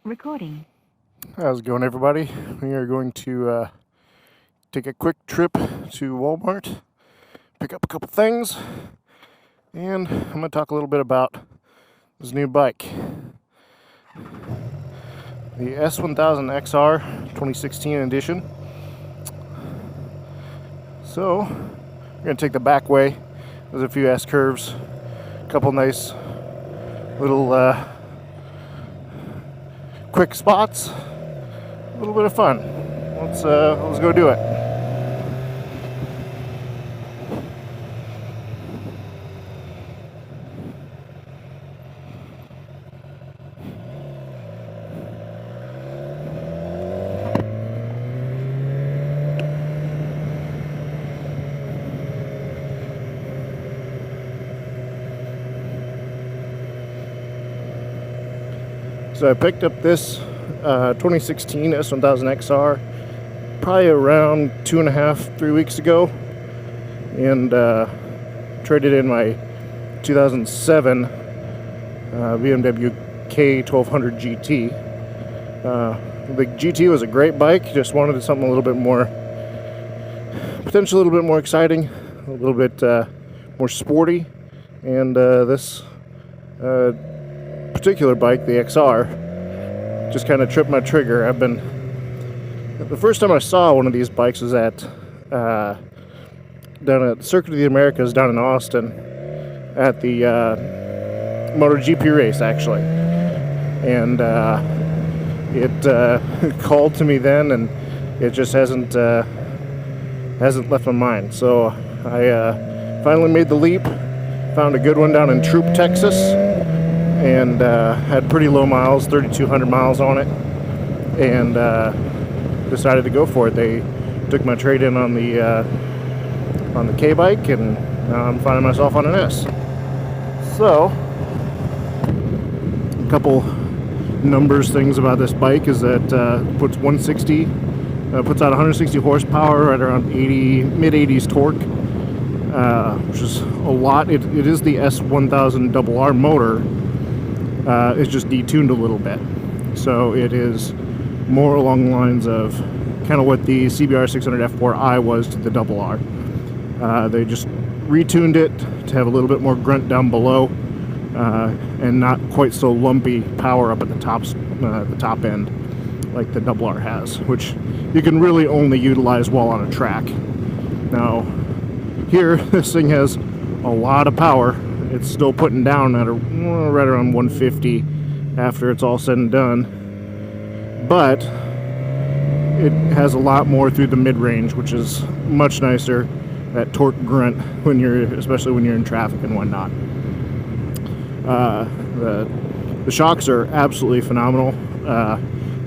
Recording. How's it going, everybody? We are going to take a quick trip to Walmart, pick up a couple things, and I'm going to talk a little bit about this new bike. The S1000XR 2016 edition. So, we're going to take the back way. There's a few S-curves, a couple nice little quick spots, a little bit of fun. Let's go do it. So I picked up this 2016 S1000XR probably around 2.5-3 weeks ago, and traded in my 2007 BMW K1200 GT. The GT was a great bike, just wanted something a little bit more, potentially a little bit more exciting, a little bit more sporty, and this particular bike, the XR, just kind of tripped my trigger. The first time I saw one of these bikes was down at Circuit of the Americas down in Austin at the MotoGP race, actually, and it called to me then, and it just hasn't left my mind. So I finally made the leap, found a good one down in Troop, Texas, and had pretty low miles, 3,200 miles on it, and decided to go for it. They took my trade-in on the K-bike, and now I'm finding myself on an S. So, a couple numbers things about this bike is that puts out 160 horsepower, right around mid-80s torque, which is a lot. It is the S1000RR motor. It's just detuned a little bit, so it is more along the lines of kind of what the CBR 600 F4i was to the RR. They just retuned it to have a little bit more grunt down below, and not quite so lumpy power up at the top end like the RR has, which you can really only utilize while on a track. Now, here this thing has a lot of power. It's still putting down at right around 150 after it's all said and done, but it has a lot more through the mid-range, which is much nicer. That torque grunt especially when you're in traffic and whatnot. The shocks are absolutely phenomenal.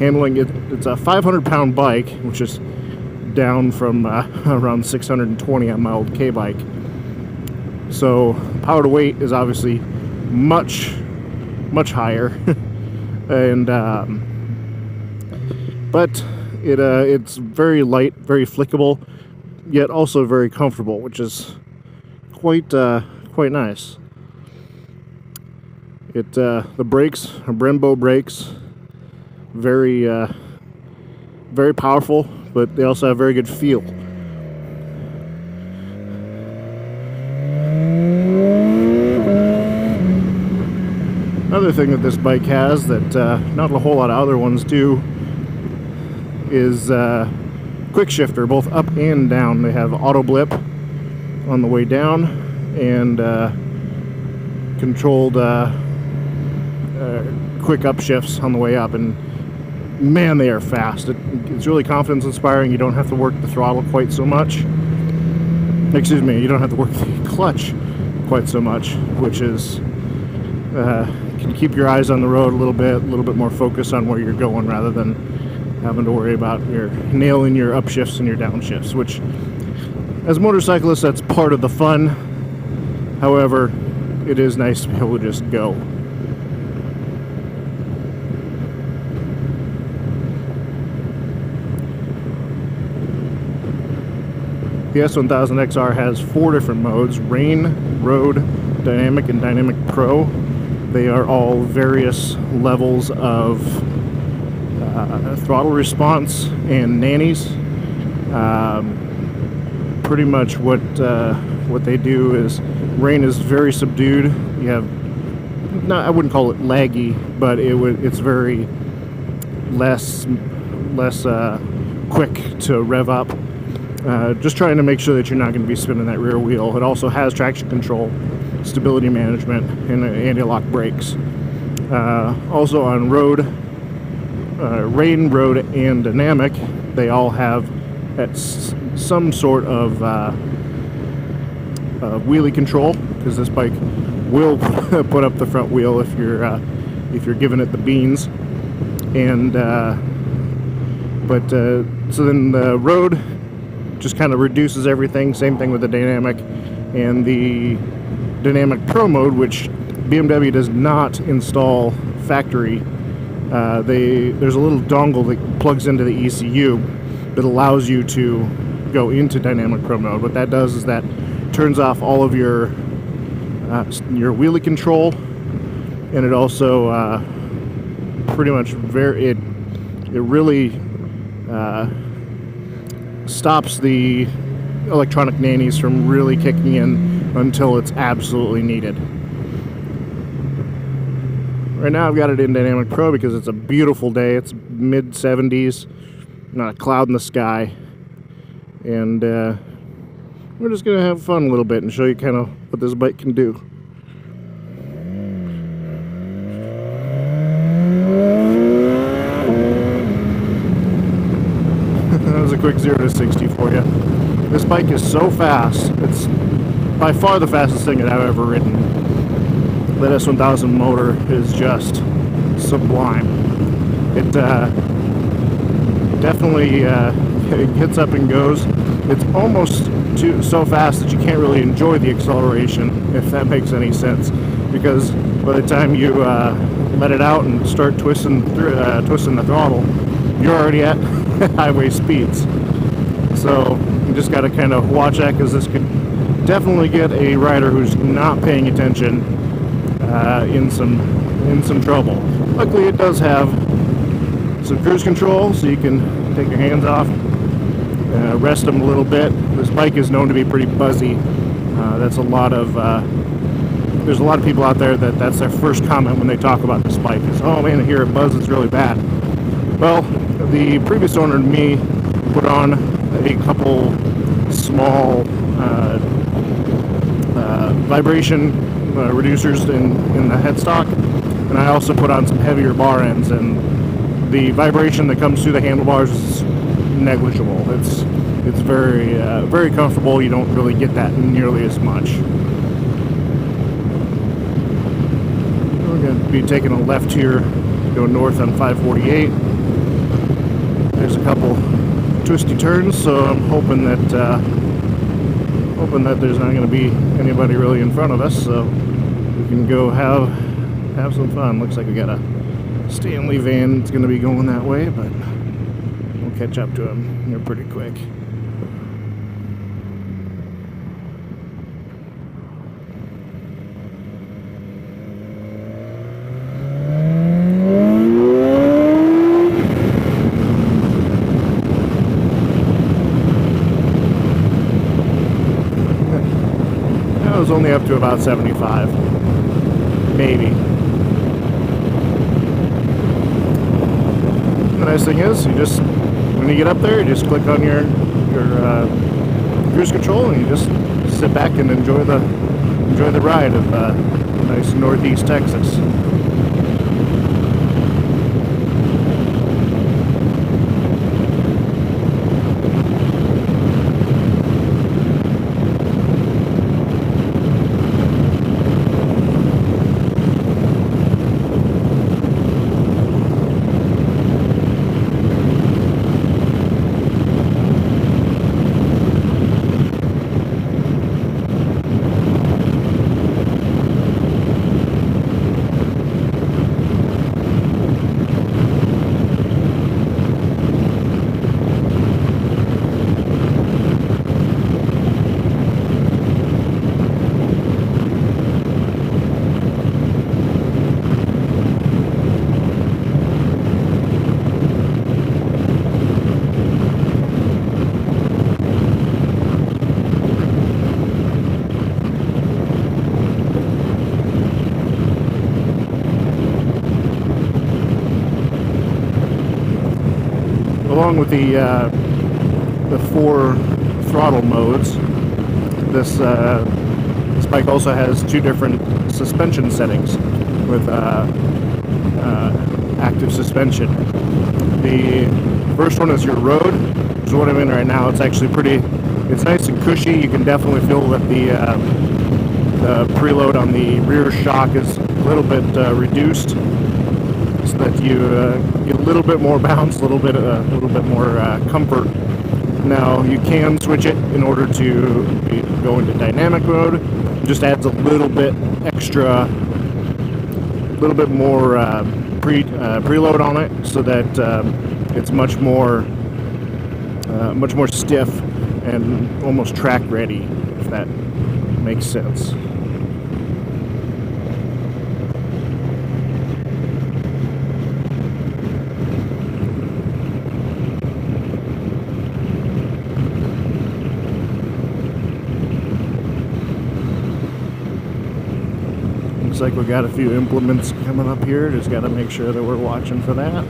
Handling it's a 500-pound bike, which is down from around 620 on my old K bike. So power to weight is obviously much higher, and but it's very light, very flickable, yet also very comfortable, which is quite nice. The brakes are Brembo brakes, very powerful, but they also have very good feel. Another thing that this bike has that not a whole lot of other ones do is quick shifter, both up and down. They have auto blip on the way down, and controlled quick upshifts on the way up, and man, they are fast. It's really confidence inspiring. You don't have to work the throttle quite so much. Excuse me, you don't have to work the clutch quite so much, which is can keep your eyes on the road a little bit more focused on where you're going, rather than having to worry about nailing your upshifts and your downshifts, which as motorcyclists, that's part of the fun. However, it is nice to be able to just go. The S1000XR has 4 different modes: Rain, Road, Dynamic, and Dynamic Pro. They are all various levels of throttle response and nannies. Pretty much what they do is rain is very subdued. You have I wouldn't call it laggy, but it's very less quick to rev up. Just trying to make sure that you're not going to be spinning that rear wheel. It also has traction control, stability management, and anti-lock brakes. Also on road, rain, road, and dynamic, they all have some sort of wheelie control, because this bike will put up the front wheel if you're giving it the beans. And so then the road just kind of reduces everything. Same thing with the dynamic and the dynamic pro mode, which BMW does not install factory. There's a little dongle that plugs into the ECU that allows you to go into dynamic pro mode. What that does is that turns off all of your wheelie control, and it also pretty much it really stops the electronic nannies from really kicking in until it's absolutely needed. Right now I've got it in Dynamic Pro because it's a beautiful day. It's mid 70s, not a cloud in the sky, and we're just gonna have fun a little bit and show you kind of what this bike can do. That was a quick 0 to 60 for you. This bike is so fast. It's by far the fastest thing that I've ever ridden. That S1000 motor is just sublime. It definitely it gets up and goes. It's almost so fast that you can't really enjoy the acceleration, if that makes any sense, because by the time you let it out and start twisting the throttle, you're already at highway speeds. So you just got to kind of watch that, because this could definitely get a rider who's not paying attention in some trouble. Luckily, it does have some cruise control, so you can take your hands off, rest them a little bit. This bike is known to be pretty buzzy. There's a lot of people out there that's their first comment when they talk about this bike is, "Oh man, I hear it buzz, it's really bad." Well, the previous owner and me put on a couple small vibration reducers in the headstock, and I also put on some heavier bar ends, and the vibration that comes through the handlebars is negligible. It's very very comfortable. You don't really get that nearly as much. We're going to be taking a left here, go north on 548. There's a couple twisty turns, so I'm hoping that there's not going to be anybody really in front of us, so we can go have some fun. Looks like we got a Stanley van that's going to be going that way, but we'll catch up to them. They're pretty quick. Was only up to about 75, maybe. The nice thing is, when you get up there, you just click on your cruise control, and you just sit back and enjoy the ride of nice northeast Texas. along with the 4 throttle modes, this bike also has 2 different suspension settings with active suspension. The first one is your road, which is what I'm in right now. It's actually it's nice and cushy. You can definitely feel that the preload on the rear shock is a little bit reduced, so that you get a little bit more bounce, a little bit more comfort. Now you can switch it in order to go into dynamic mode. It just adds a little bit extra, a little bit more preload on it, so that it's much more stiff and almost track ready, if that makes sense. Looks like we got a few implements coming up here. Just got to make sure that we're watching for that.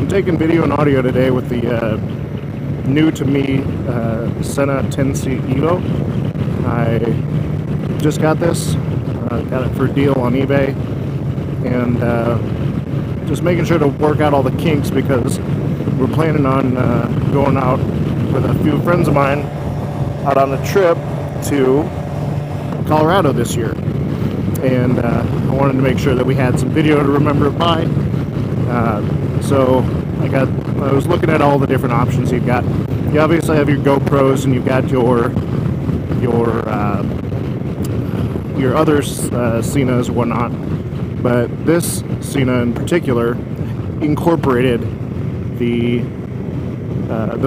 Taking video and audio today with the new to me Sena 10C Evo. I just got this, got it for a deal on eBay, and just making sure to work out all the kinks, because we're planning on going out with a few friends of mine out on a trip to Colorado this year, and I wanted to make sure that we had some video to remember it by. So I was looking at all the different options you've got. You obviously have your GoPros, and you've got your other Senas and whatnot. But this Sena in particular incorporated the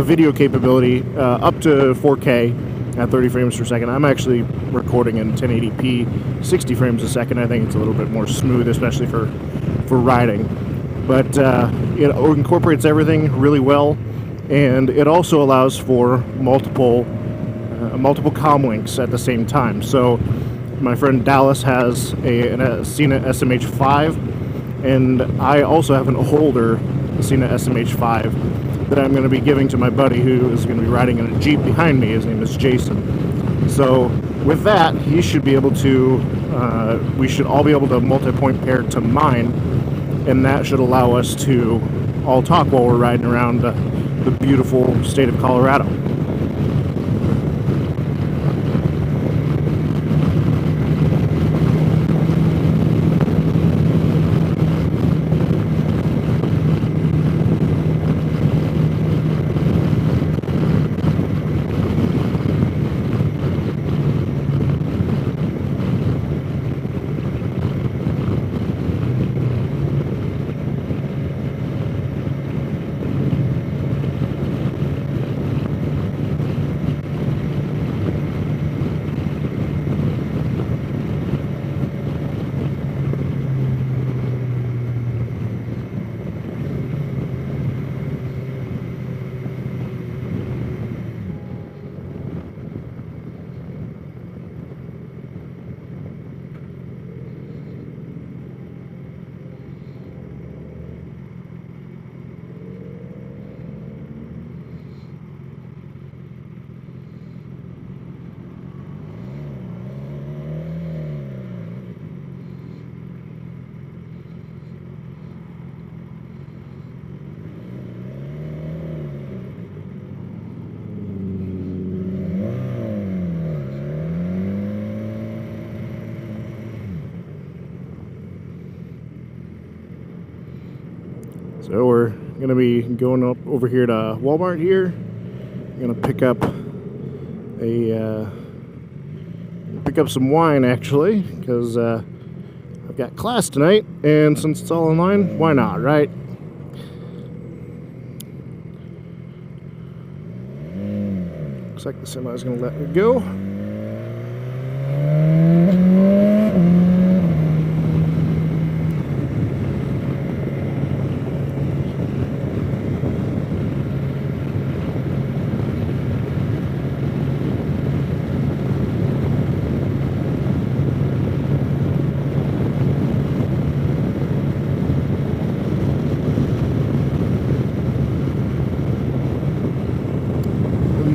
video capability up to 4K at 30 frames per second. I'm actually recording in 1080p, 60 frames a second. I think it's a little bit more smooth, especially for riding. But it incorporates everything really well, and it also allows for multiple comm links at the same time. So my friend Dallas has a Sena SMH5, and I also have an older Sena SMH5 that I'm going to be giving to my buddy, who is going to be riding in a Jeep behind me. His name is Jason. So with that, he should be able to, we should all be able to multi-point pair to mine, and that should allow us to all talk while we're riding around the beautiful state of Colorado. So we're gonna be going up over here to Walmart here. Gonna pick up some wine actually, because I've got class tonight, and since it's all online, why not, right? Looks like the semi is gonna let me go.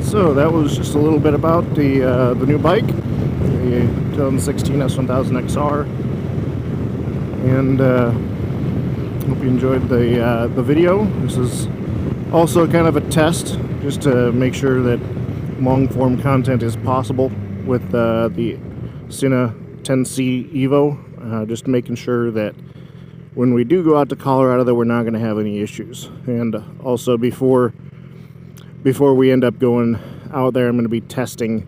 So that was just a little bit about the new bike, the 2016 S1000XR, and hope you enjoyed the video. This is also kind of a test, just to make sure that long form content is possible with the Sena 10C Evo. Just making sure that when we do go out to Colorado, that we're not going to have any issues, and also before we end up going out there, I'm going to be testing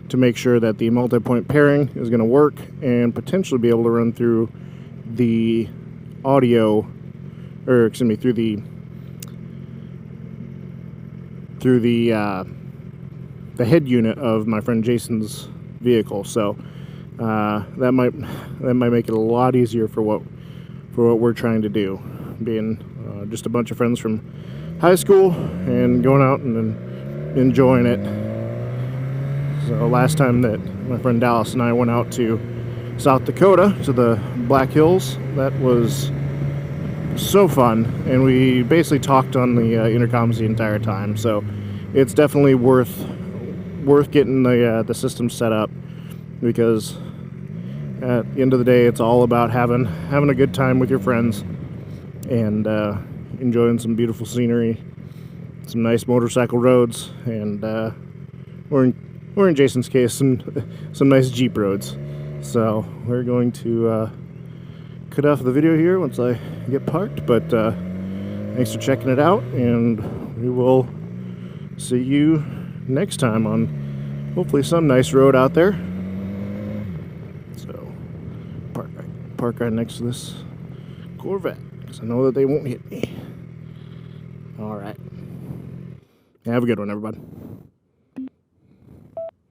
to make sure that the multi-point pairing is going to work and potentially be able to run through the audio, or excuse me, through the head unit of my friend Jason's vehicle. So that might make it a lot easier for what we're trying to do, being just a bunch of friends from high school and going out and enjoying it. So last time that my friend Dallas and I went out to South Dakota to the Black Hills, that was so fun, and we basically talked on the intercoms the entire time. So it's definitely worth getting the system set up, because at the end of the day, it's all about having a good time with your friends and enjoying some beautiful scenery, some nice motorcycle roads, and or in Jason's case, some nice Jeep roads. So we're going to cut off the video here once I get parked, but thanks for checking it out, and we will see you next time on hopefully some nice road out there. So park right next to this Corvette, because I know that they won't hit me. All right. Have a good one, everybody.